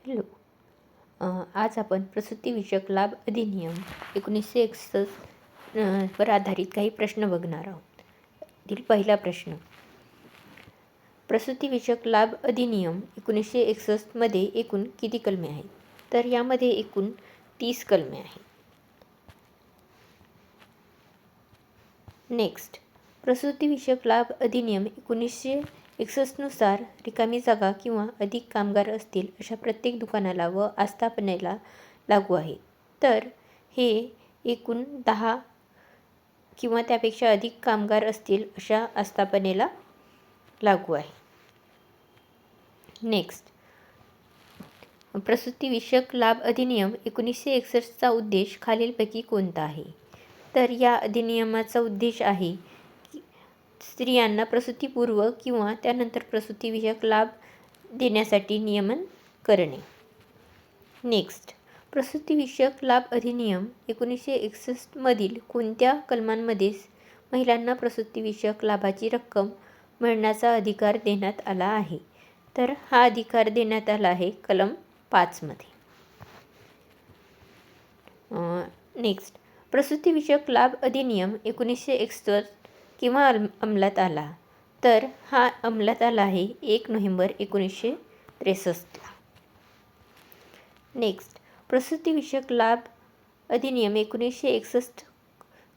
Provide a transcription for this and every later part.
Hello. आज आपण प्रसूतीविषयक लाभ अधिनियम 1961 वर आधारित काही प्रश्न बघणार आहोत. यातील पहिला प्रश्न, प्रसूतीविषयक लाभ अधिनियम 1961 मध्ये एकूण किती कलमे आहेत? तर यामध्ये एकूण 30 कलमे आहेत. नेक्स्ट, प्रसूतीविषयक लाभ अधिनियम 1961 नुसार रिकामी जागा किंवा अधिक कामगार असतील अशा प्रत्येक दुकानाला व आस्थापनेला लागू आहे. तर हे एकूण 10 किंवा त्यापेक्षा अधिक कामगार असतील अशा आस्थापनेला लागू आहे. नेक्स्ट, प्रसूतीविषयक लाभ अधिनियम 1961 चा उद्देश खालीलपैकी कोणता आहे? तर या अधिनियमाचा उद्देश आहे की स्त्रियांना प्रसूतीपूर्व किंवा त्यानंतर प्रसूतीविषयक लाभ देण्यासाठी नियमन करणे. नेक्स्ट, प्रसूतीविषयक लाभ अधिनियम 1961 मधील कोणत्या कलमांमध्ये महिलांना प्रसूतीविषयक लाभाची रक्कम मिळण्याचा अधिकार देण्यात आला आहे? तर हा अधिकार देण्यात आला आहे कलम 5 मध्ये. नेक्स्ट, प्रसूतीविषयक लाभ अधिनियम 1961 केव्हा अंमलात आला? तर हा अंमलात आला आहे 1 नोव्हेंबर 1963 ला. नेक्स्ट, प्रसूतीविषयक लाभ अधिनियम 1961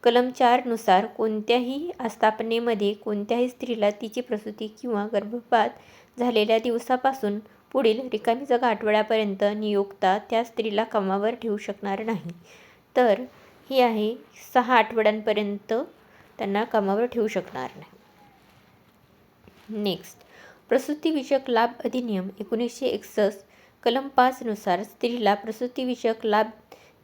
कलम 4 नुसार कोणत्याही आस्थापनेमध्ये कोणत्याही स्त्रीला तिची प्रसूती किंवा गर्भपात झालेल्या दिवसापासून पुढील रिकामी जागा आठवड्यापर्यंत नियोक्ता त्या स्त्रीला कामावर ठेवू शकणार नाही. तर ही आहे 6 आठवड्यांपर्यंत त्यांना कामावर ठेवू शकणार नाही. नेक्स्ट, प्रसूतीविषयक लाभ अधिनियम 1961 कलम 5 नुसार स्त्रीला प्रसूतीविषयक लाभ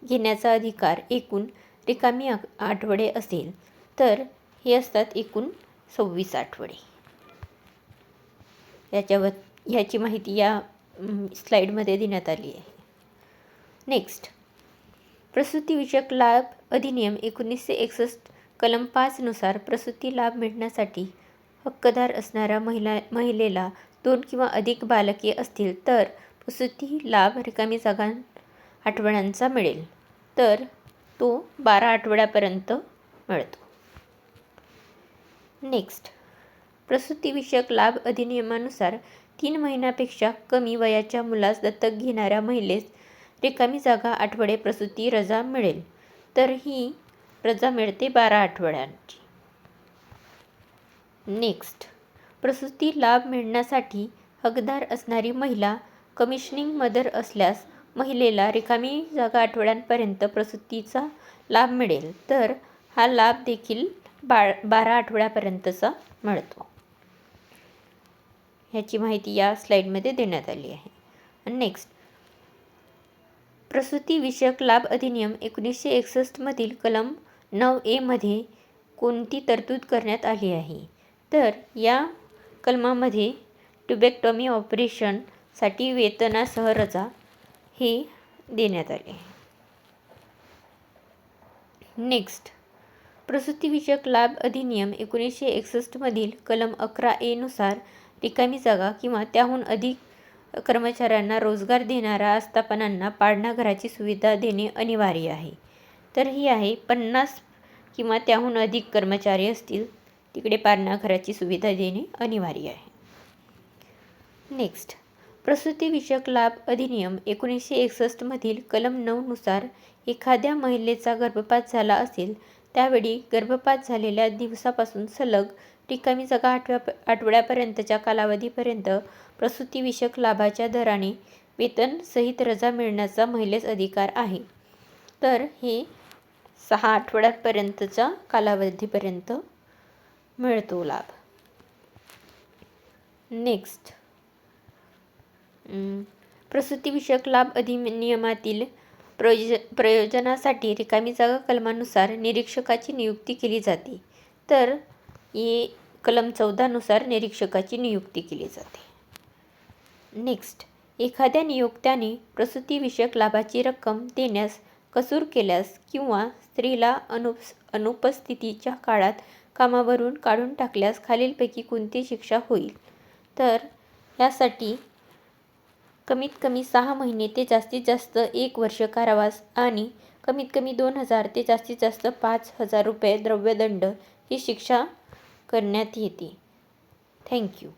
घेण्याचा अधिकार एकूण रिकामी आठवडे असेल. तर हे असतात एकूण 26 आठवडे. ह्याची माहिती या स्लाईडमध्ये देण्यात आली आहे. नेक्स्ट, प्रसूतीविषयक लाभ अधिनियम 1961 कलम 5 नुसार प्रसूती लाभ मिळण्यासाठी हक्कदार असणाऱ्या महिलेला 2 किंवा अधिक बालके असतील तर प्रसूती लाभ रिकामी जागा आठवड्यांचा मिळेल. तर तो 12 आठवड्यापर्यंत मिळतो. नेक्स्ट, प्रसूतीविषयक लाभ अधिनियमानुसार 3 महिन्यापेक्षा कमी वयाच्या मुलास दत्तक घेणाऱ्या महिलेस रिकामी जागा आठवडे प्रसूती रजा मिळेल. तर ही रजा मिळते 12 आठवड्यांची. नेक्स्ट, प्रसूती लाभ मिळण्यासाठी हकदार असणारी महिला कमिशनिंग मदर असल्यास महिलेला रिकामी जागा आठवड्यांपर्यंत प्रसूतीचा लाभ मिळेल. तर हा लाभ देखील 12 आठवड्यापर्यंतचा मिळतो. ह्याची माहिती या स्लाईडमध्ये देण्यात आली आहे. नेक्स्ट, प्रसूतीविषयक लाभ अधिनियम 1961 मधील कलम 9A मध्ये कोणती तरतूद करण्यात आली आहे? तर या कलमामध्ये ट्युबेक्टॉमी ऑपरेशन साठी वेतनासह रजा हे देण्यात आले. नेक्स्ट, प्रसूतीविषयक लाभ अधिनियम 1961 मधील कलम 11A नुसार रिकामी जागा किंवा त्याहून अधिक कर्मचाऱ्यांना रोजगार देणाऱ्या आस्थापनांना पाळणाघराची सुविधा देणे अनिवार्य आहे. तर ही आहे 50 किंवा त्याहून अधिक कर्मचारी असतील तिकडे पाळणाघराची सुविधा देणे अनिवार्य आहे. नेक्स्ट, प्रसूतीविषयक लाभ अधिनियम 1961 मधील कलम 9 नुसार एखाद्या महिलेचा गर्भपात झाला असेल त्यावेळी गर्भपात झालेल्या दिवसापासून सलग रिकामी जागा आठवड्यापर्यंतच्या कालावधीपर्यंत प्रसूतीविषयक लाभाच्या दराने वेतन सहित रजा मिळण्याचा महिलेस अधिकार आहे. तर हे 6 आठवड्यांपर्यंतच्या कालावधीपर्यंत मिळतो लाभ. नेक्स्ट, प्रसूतीविषयक लाभ अधिनियमातील प्रयोजनासाठी रिकामी जागा कलमानुसार निरीक्षकाची नियुक्ती केली जाते. तर हे कलम 14 नुसार निरीक्षकाची नियुक्ती केली जाते. नेक्स्ट, एखाद्या नियोक्त्याने प्रसूतीविषयक लाभाची रक्कम देण्यास कसूर केल्यास किंवा स्त्रीला अनुपस्थितीच्या काळात कामावरून काढून टाकल्यास खालीलपैकी कोणती शिक्षा होईल? तर यासाठी कमीत कमी 6 महिने ते जास्तीत जास्त 1 वर्ष कारावास आणि कमीत कमी 2,000 ते जास्तीत जास्त 5,000 रुपये द्रव्यदंड ही शिक्षा करण्यात येते. थँक्यू.